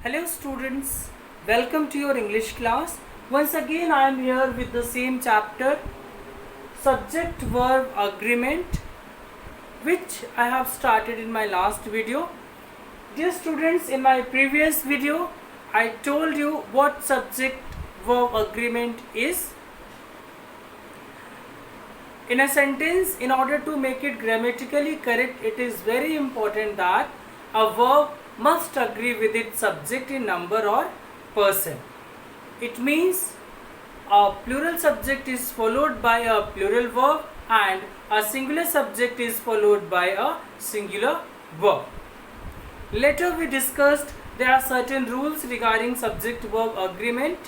Hello students, welcome to your English class. Once again I am here with the same chapter, subject verb agreement, which I have started in my last video. Dear students, in my previous video I told you what subject verb agreement is. In a sentence, in order to make it grammatically correct, it is very important that a verb must agree with its subject in number or person. It means a plural subject is followed by a plural verb and a singular subject is followed by a singular verb. Later we discussed there are certain rules regarding subject verb agreement.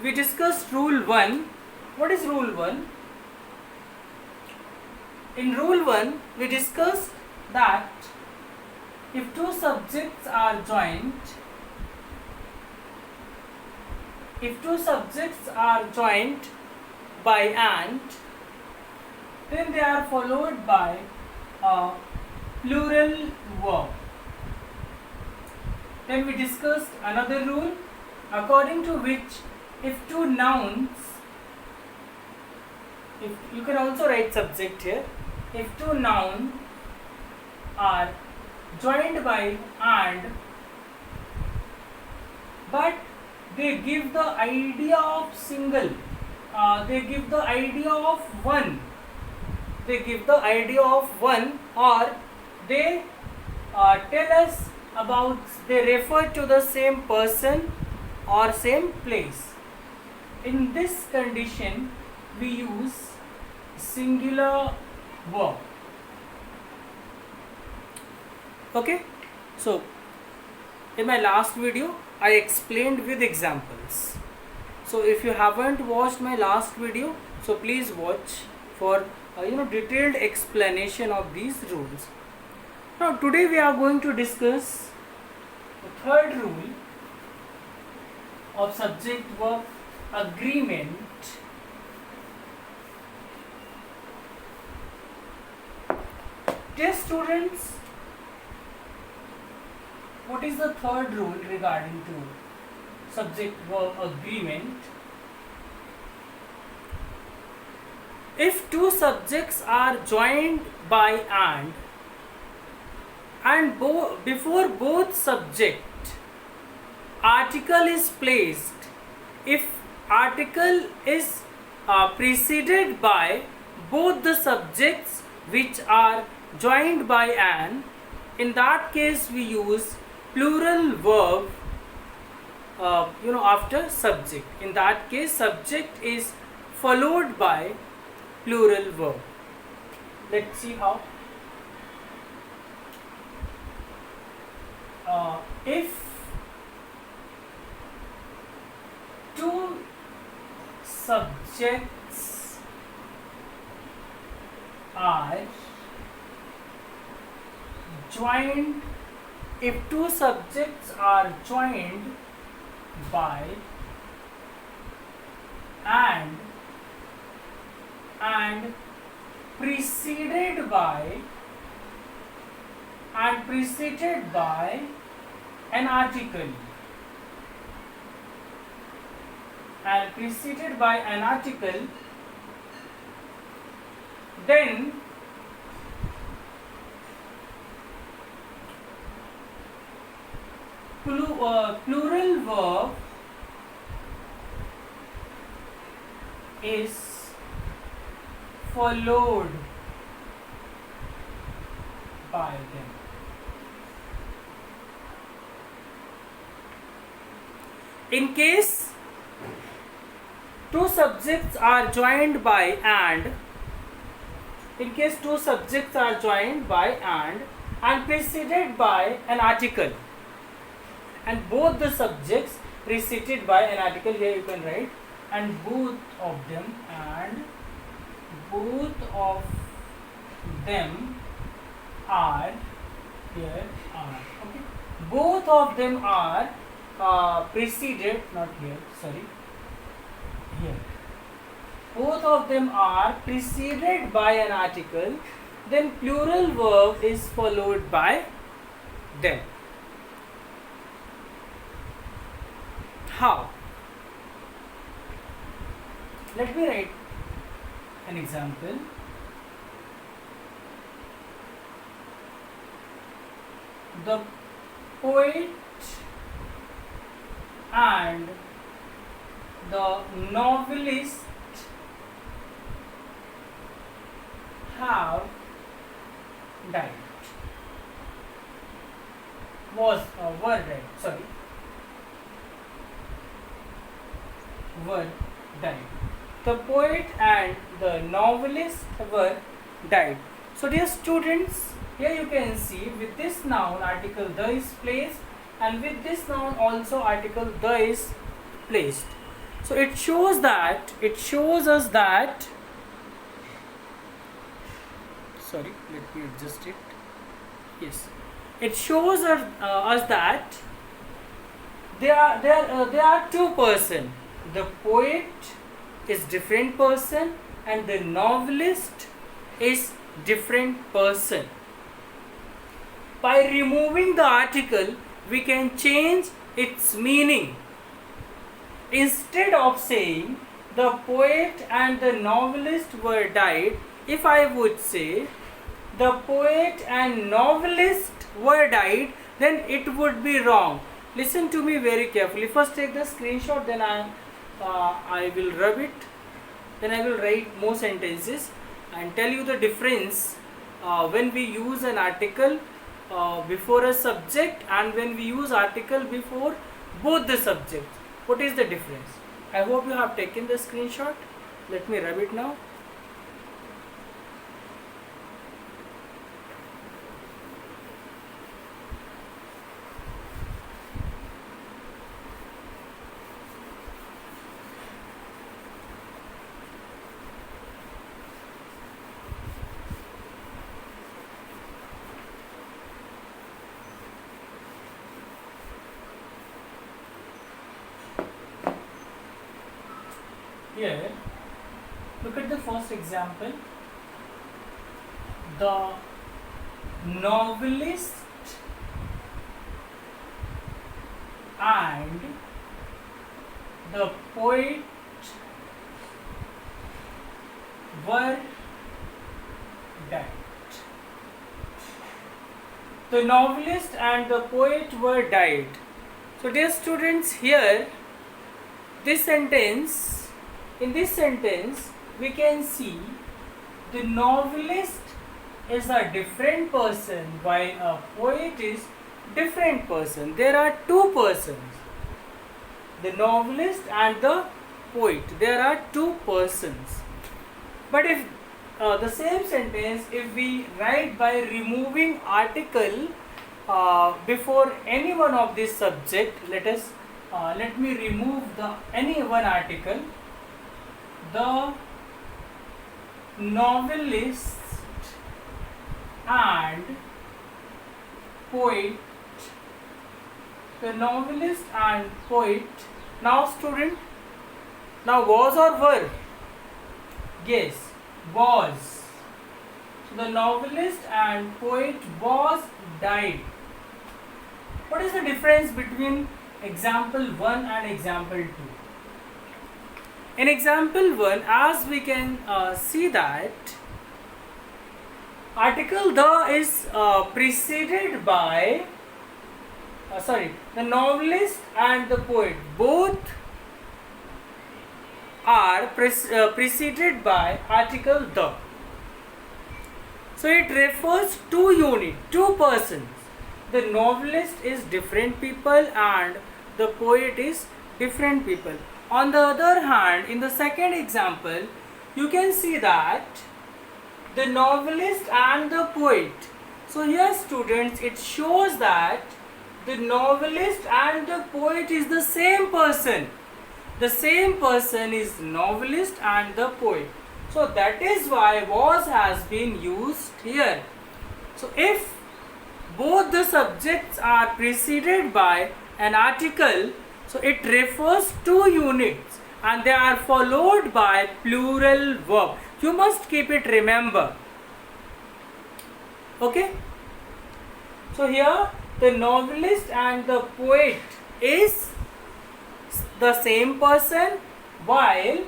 We discussed rule 1. What is rule 1? In rule 1, we discussed that if two subjects are joined, by and, then they are followed by a plural verb. Then we discussed another rule according to which if two nouns, if you can also write subject here, if two nouns are joined by and, but they give the idea of single, they give the idea of one, or they tell us about, they refer to the same person or same place. In this condition we use singular verb. Okay, so in my last video I explained with examples. So if you haven't watched my last video, so please watch for detailed explanation of these rules. Now today we are going to discuss the third rule of subject verb agreement. Dear students, what is the third rule regarding to subject verb agreement? If two subjects are joined by and before both subject article is placed, if article is preceded by both the subjects which are joined by an, in that case we use plural verb after subject. In that case subject is followed by plural verb. Let's see how. If two subjects are joined, if two subjects are joined by and preceded by an article, then plural verb is followed by them. In case two subjects are joined by and, and preceded by an article, and both the subjects preceded by an article, here you can write, and both of them are, here are, okay, both of them are preceded, not here, sorry, here, both of them are preceded by an article, then plural verb is followed by them. how. Let me write an example. The poet and the novelist have died. Were died. Sorry. Were died. The poet and the novelist were died. So dear students, here you can see with this noun article the is placed, and with this noun also article the is placed. So it shows us that, sorry, let me adjust it. Yes, it shows us that there are two person. The poet is different person and the novelist is different person. By removing the article, we can change its meaning. Instead of saying the poet and the novelist were died, if I would say the poet and novelist were died, then it would be wrong. Listen to me very carefully. First take the screenshot, then I will rub it, then I will write more sentences and tell you the difference when we use an article before a subject and when we use article before both the subjects. What is the difference? I hope you have taken the screenshot. Let me rub it now. Here, look at the first example. The novelist and the poet were died. The novelist and the poet were died. So dear students, here in this sentence we can see the novelist is a different person while a poet is different person. There are two persons, the novelist and the poet. There are two persons. But if the same sentence, if we write by removing article before any one of this subject, let me remove any one article. The novelist and poet. The novelist and poet. Now student, now was or were? Yes, was. So the novelist and poet was died. What is the difference between example 1 and example 2? In example 1, as we can see that article the is preceded by the novelist and the poet both are preceded by article the. So it refers to unit, two persons. The novelist is different people and the poet is different people. On the other hand, in the second example, you can see that the novelist and the poet. So here students, it shows that the novelist and the poet is the same person. The same person is novelist and the poet. So that is why was has been used here. So if both the subjects are preceded by an article, so it refers to units and they are followed by plural verb. You must keep it remember. Okay? So here the novelist and the poet is the same person, while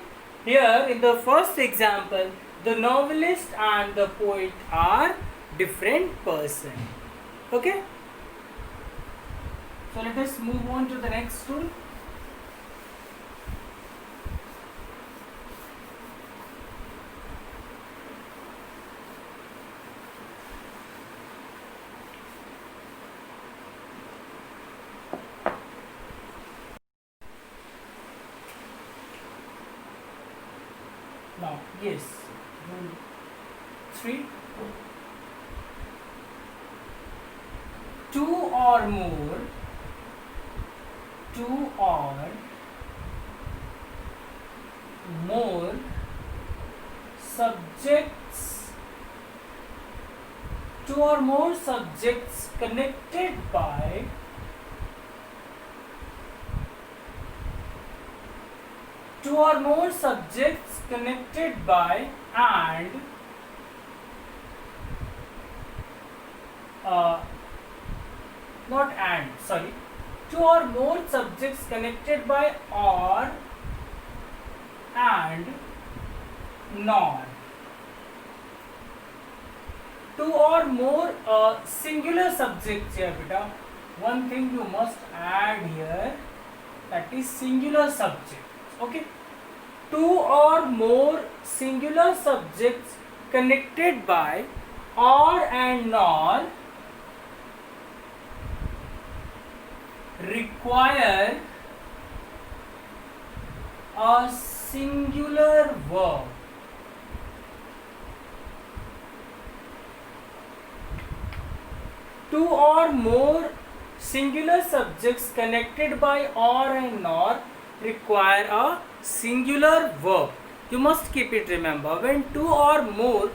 here in the first example the novelist and the poet are different person. Okay, so let us move on to the next tool. Now, yes, rule 3. Two or more subjects, two or more subjects connected by and two or more subjects connected by or and nor. Two or more singular subjects here, beta. One thing you must add here, that is singular subjects. Okay, two or more singular subjects connected by or and nor require a singular verb. Two or more singular subjects connected by or and nor require a singular verb. You must keep it, remember, when two or more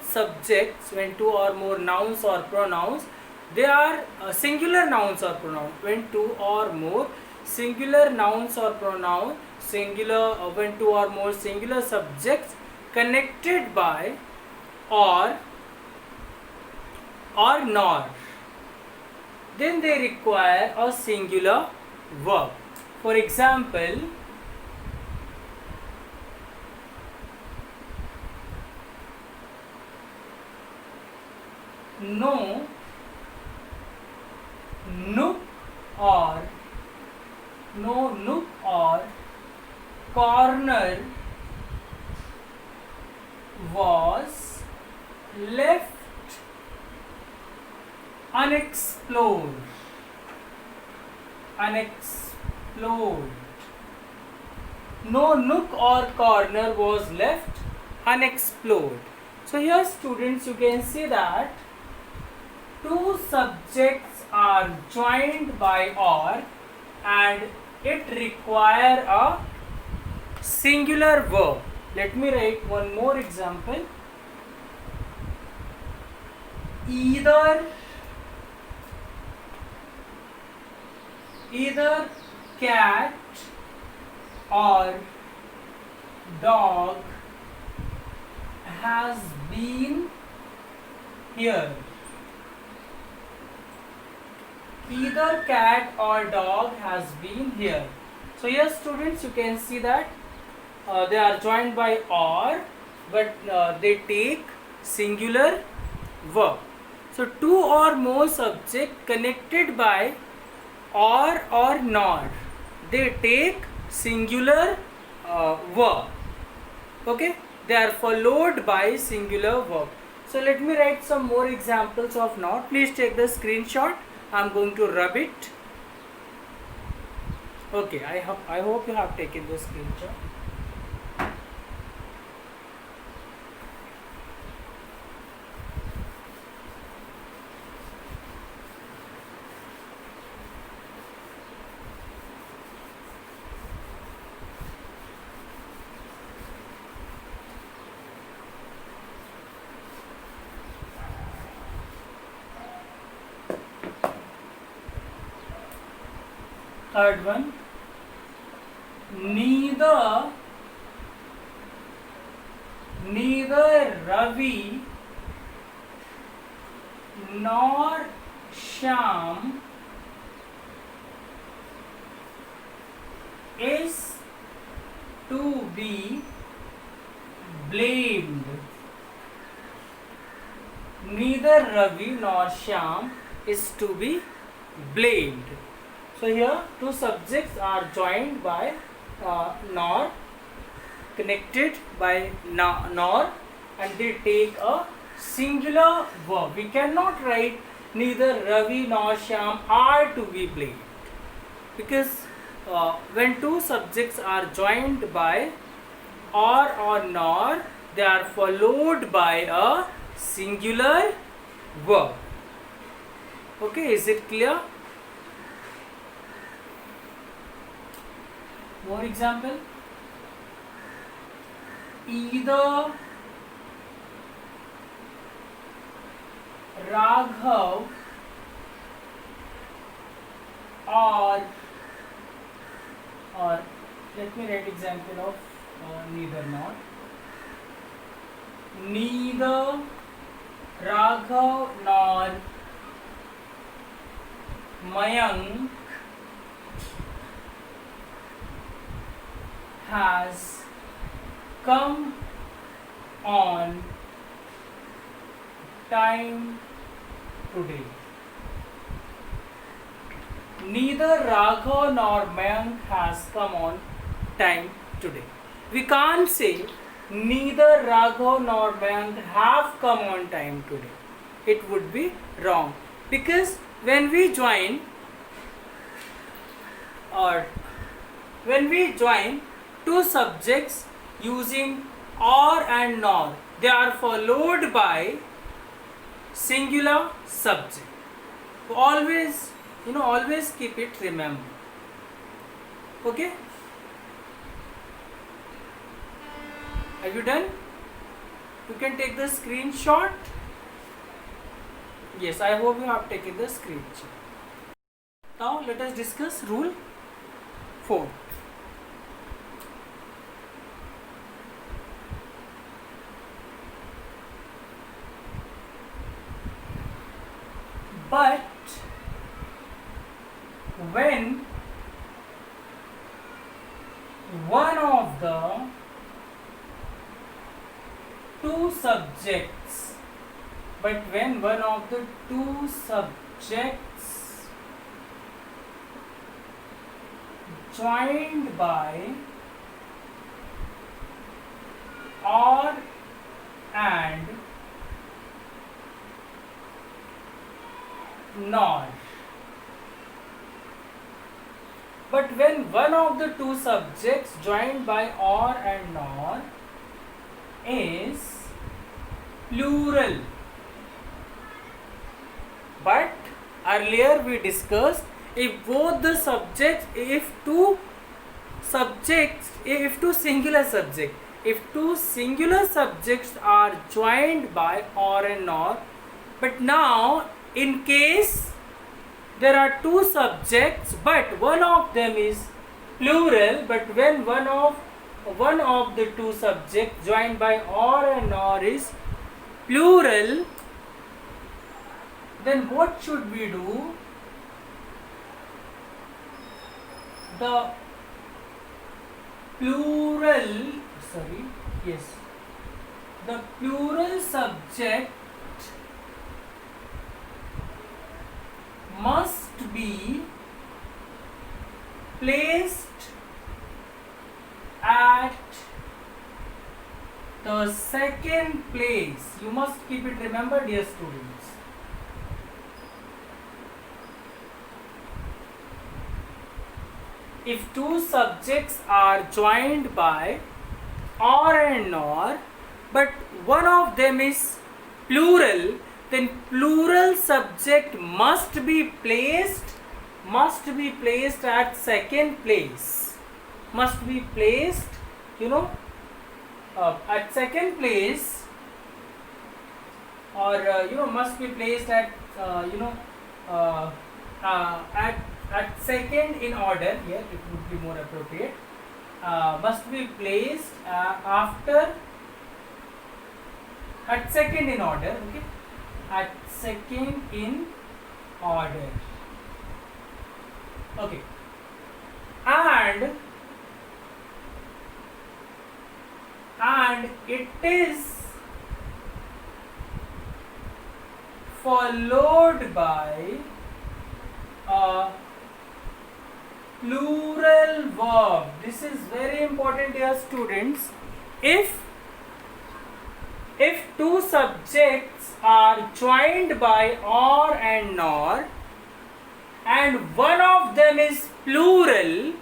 subjects, when two or more nouns or pronouns, they are singular nouns or pronouns. When two or more singular nouns or pronouns, when two or more singular subjects connected by or nor, then they require a singular verb. For example, no nook or corner was left unexplored. No nook or corner was left unexplored. So here, students, you can see that two subjects are joined by or and it require a singular verb. Let me write one more example. Either cat or dog has been here. Either cat or dog has been here. So here, students, you can see that they are joined by or, but they take singular verb. So two or more subject connected by or nor, they take singular verb. Okay, they are followed by singular verb. So let me write some more examples of nor. Please take the screenshot. I am going to rub it. Okay, I hope you have taken the screenshot. Third one, neither Ravi nor Shyam be blamed. Neither Ravi nor Shyam is to be blamed. So here two subjects are joined by nor, connected by nor, and they take a singular verb. We cannot write neither Ravi nor Shyam are to be blamed, because when two subjects are joined by or nor, they are followed by a singular verb. Okay, is it clear? More example. Either Raghav or let me write example of neither not. Neither Raghav nor Mayank has come on time today. Neither Raghav nor Mayank has come on time today. We can't say neither Raghav nor Mayank have come on time today. It would be wrong, because when we join two subjects using or and nor, they are followed by singular subject. Always, always keep it remember. Okay? Are you done? You can take the screenshot. Yes, I hope you have taken the screenshot. Now let us discuss rule 4. But when one of the two subjects joined by or and nor. But when one of the two subjects joined by or and nor is plural. But earlier we discussed, if two singular subjects are joined by or and nor, but now in case there are two subjects but one of them is plural, but when one of the two subjects joined by or and nor is plural, then what should we do? The plural subject must be placed at the second place. You must keep it remember, dear students. If two subjects are joined by or and nor, but one of them is plural, then plural subject must be placed at second place. Must be placed, at second place, or must be placed at at second in order. Here it would be more appropriate. Must be placed at second in order. Okay, at second in order. Okay, and and it is followed by a plural verb. This is very important, dear students. If two subjects are joined by or and nor, and one of them is plural,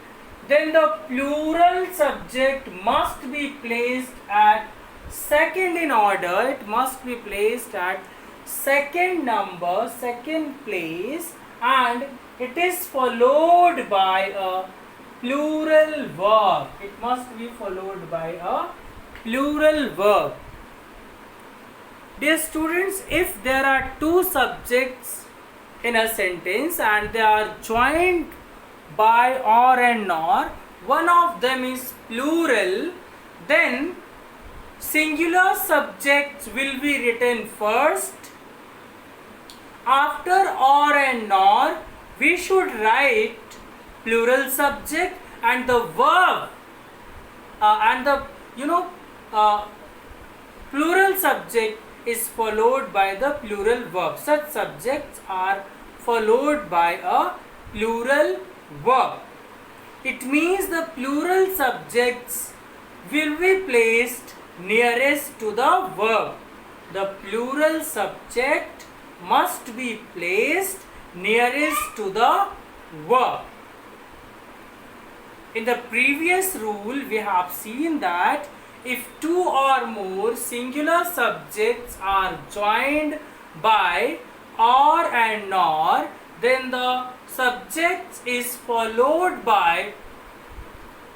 then the plural subject must be placed at second in order. It must be placed at second number, second place, and it is followed by a plural verb. It must be followed by a plural verb. Dear students, if there are two subjects in a sentence and they are joined by or and nor, one of them is plural, then singular subjects will be written first. After or and nor, we should write plural subject, and the verb and the plural subject is followed by the plural verb. Such subjects are followed by a plural verb. It means the plural subjects will be placed nearest to the verb. The plural subject must be placed nearest to the verb. In the previous rule, we have seen that if two or more singular subjects are joined by or and nor, then the subject is followed by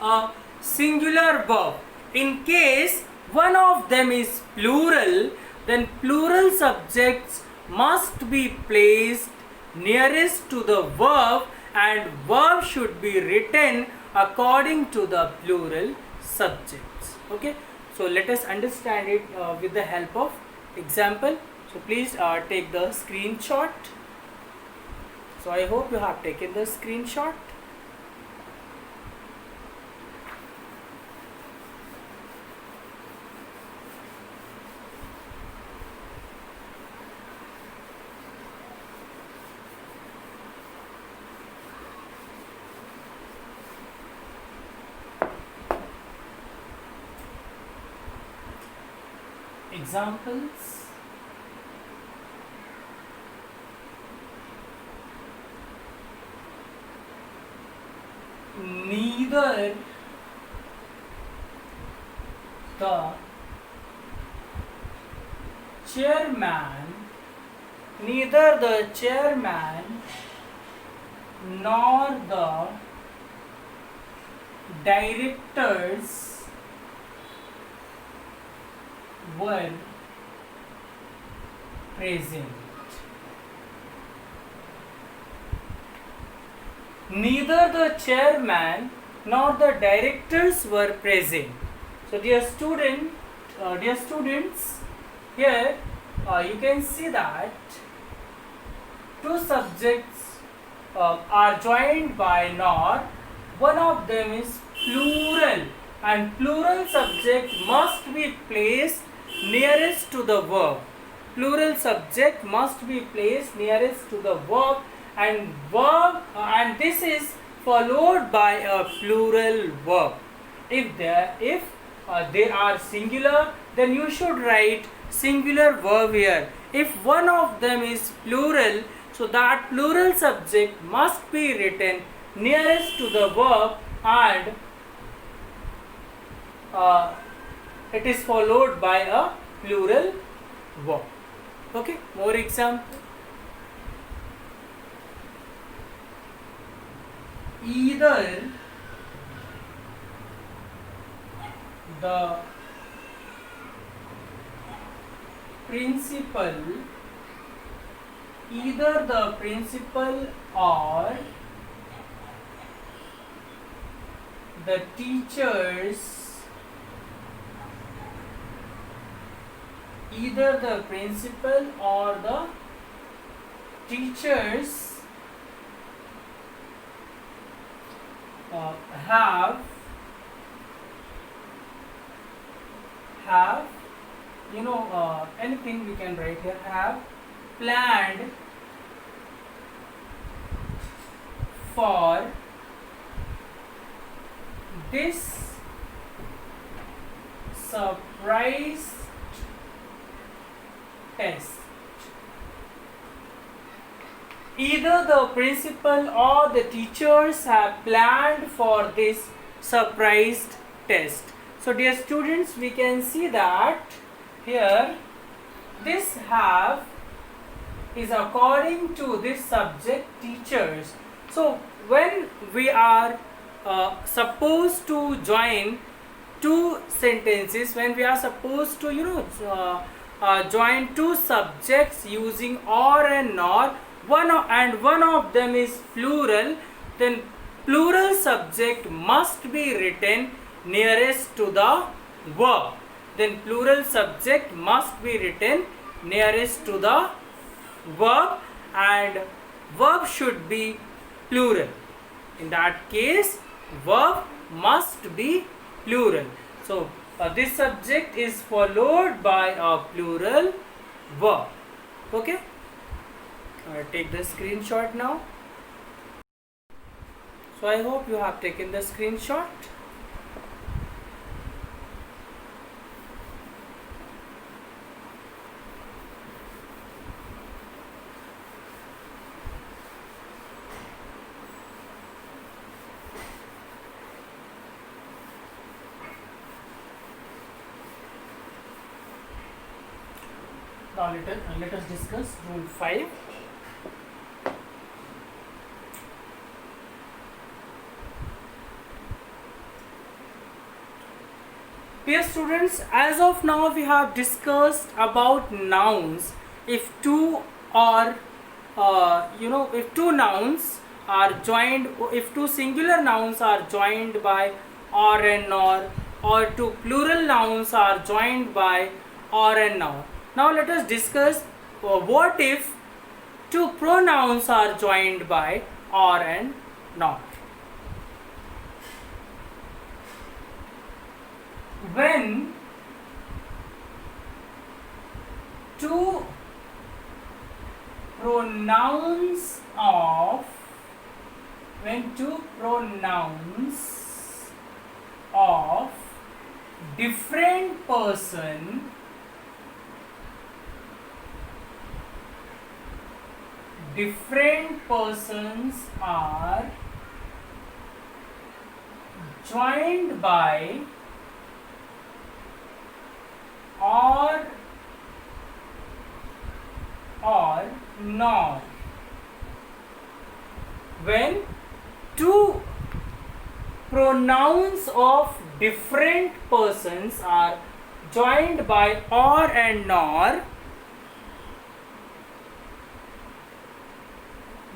a singular verb. In case one of them is plural, then plural subjects must be placed nearest to the verb, and verb should be written according to the plural subjects. Okay, so let us understand it with the help of example. So please take the screenshot. So I hope you have taken the screenshot. Examples. Neither the chairman nor the directors were present. Neither the chairman nor the directors were present. So dear students, here you can see that two subjects are joined by nor. One of them is plural, and plural subject must be placed nearest to the verb. Plural subject must be placed nearest to the verb, and this is followed by a plural verb. If they are singular, then you should write singular verb here. If one of them is plural, so that plural subject must be written nearest to the verb, and it is followed by a plural verb. Okay, more example. Either the principal or the teachers have, anything we can write here, have planned for this surprise test. Either the principal or the teachers have planned for this surprise test. So dear students, we can see that here this have is according to this subject teachers. So when we are supposed to join two sentences, when we are supposed to join two subjects using or and nor, one of them is plural, then plural subject must be written nearest to the verb. Then plural subject must be written nearest to the verb, and verb should be plural. In that case, verb must be plural. So this subject is followed by a plural verb. Okay, take the screenshot now. So I hope you have taken the screenshot. Now let us discuss rule 5. Dear students, as of now we have discussed about nouns. If two or if two nouns are joined, if two singular nouns are joined by or and nor, or two plural nouns are joined by or and nor. Now let us discuss what if two pronouns are joined by or and nor. When two pronouns of different persons are joined by or nor. When two pronouns of different persons are joined by or and nor,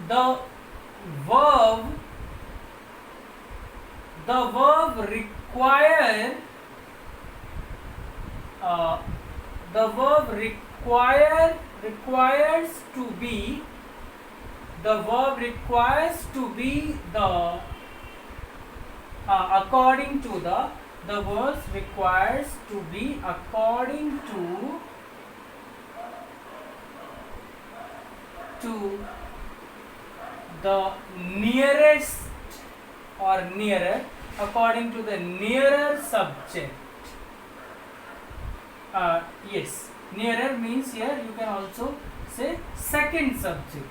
the verb requires to be according to the nearest or nearer, according to the nearer subject. Yes, nearer means here you can also say second subject.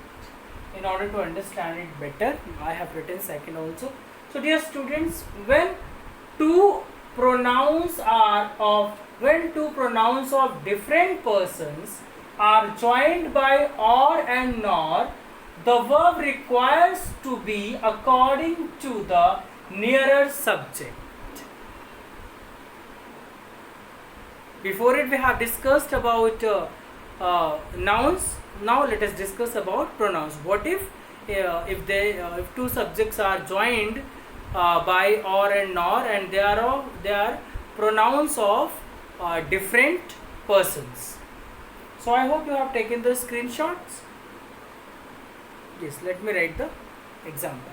In order to understand it better, I have written second also. So dear students, when two pronouns of different persons are joined by or and nor, the verb requires to be according to the nearer subject. Before it we have discussed about nouns. Now let us discuss about pronouns. What if two subjects are joined by or and nor, and they are pronouns of different persons? So I hope you have taken the screenshots. Yes, let me write the examples.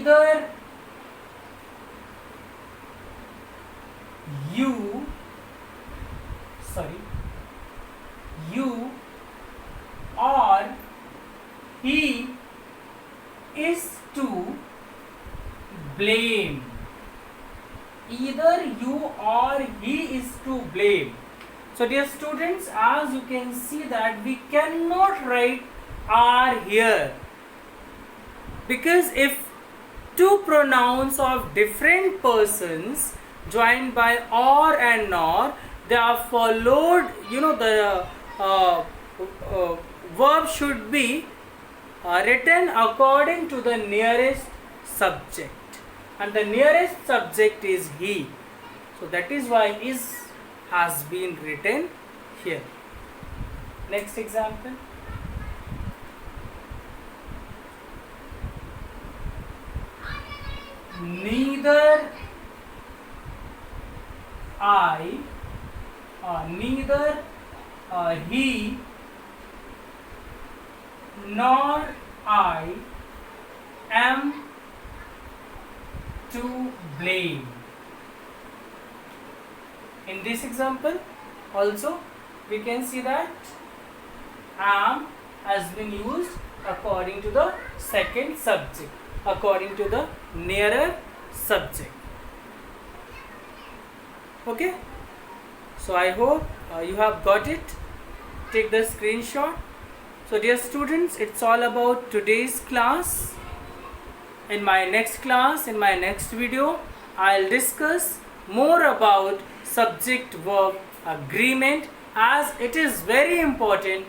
neither you or he is to blame. Either you or he is to blame. So dear students, as you can see that we cannot write are here, because if two pronouns of different persons joined by or and nor, they are followed, the verb should be written according to the nearest subject, and the nearest subject is he. So that is why is has been written here. Next example. Neither he nor I am to blame. In this example also we can see that am has been used according to the second subject, according to the nearer subject. Okay, so I hope you have got it. Take the screenshot. So dear students, it's all about today's class. In my next class, in my next video, I'll discuss more about subject verb agreement, as it is very important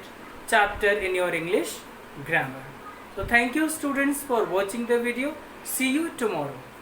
chapter in your English grammar. So thank you students for watching the video. See you tomorrow.